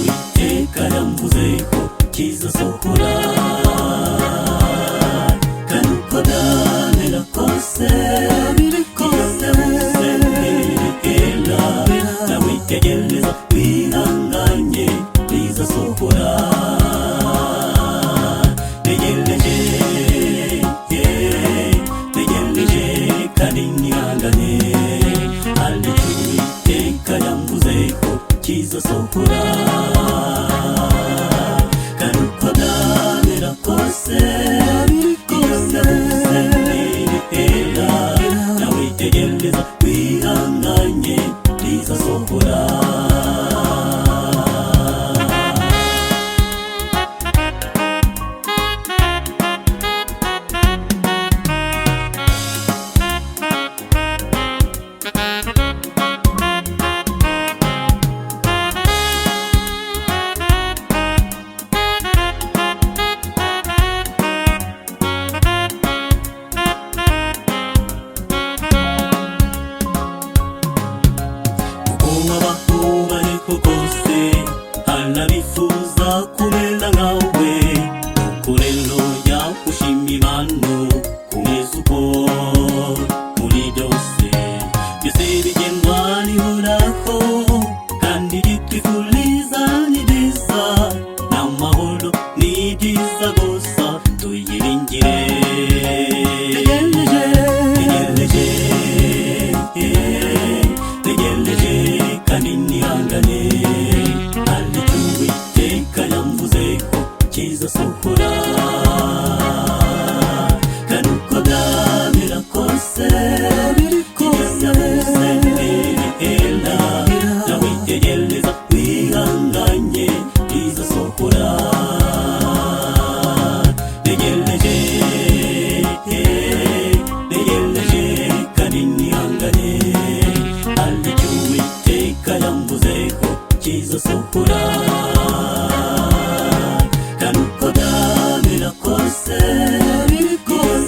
Uwiteka yamvuze ko kizasohora, kandi uko byamera kose yavuze ntibihera, nawe tegereza wihanganye bizasohora. Tegereje kandi nihangane, hari icyo Uwiteka yamvuze ko kizasohora, kandi uko byamera kose yavuze ntibihera, nawe tegereza wihanganye bizasohora. Abaho bariko kose hanabifuza kumera nkawe, nuko rero yagushima impano kumeza uko muri byose bigenwa n'Uhoraho, kandi ritwifuriza ni byiza n'amahoro n'ibyiza gusa tuyiringire. Tegereje kandi nihangane, hari icyo Uwiteka yamvuze ko kizasohora, kandi uko byamera kose yavuze ntibihera, nawe tegereza wihanganye bizasohora. Tegereje kandi nihangane, hari icyo Uwiteka yamvuze ko kizasohora, kandi uko byamera kose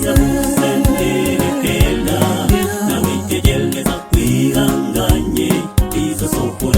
yavuze ntibihera, nawe tegereza wihanganye bizasohora.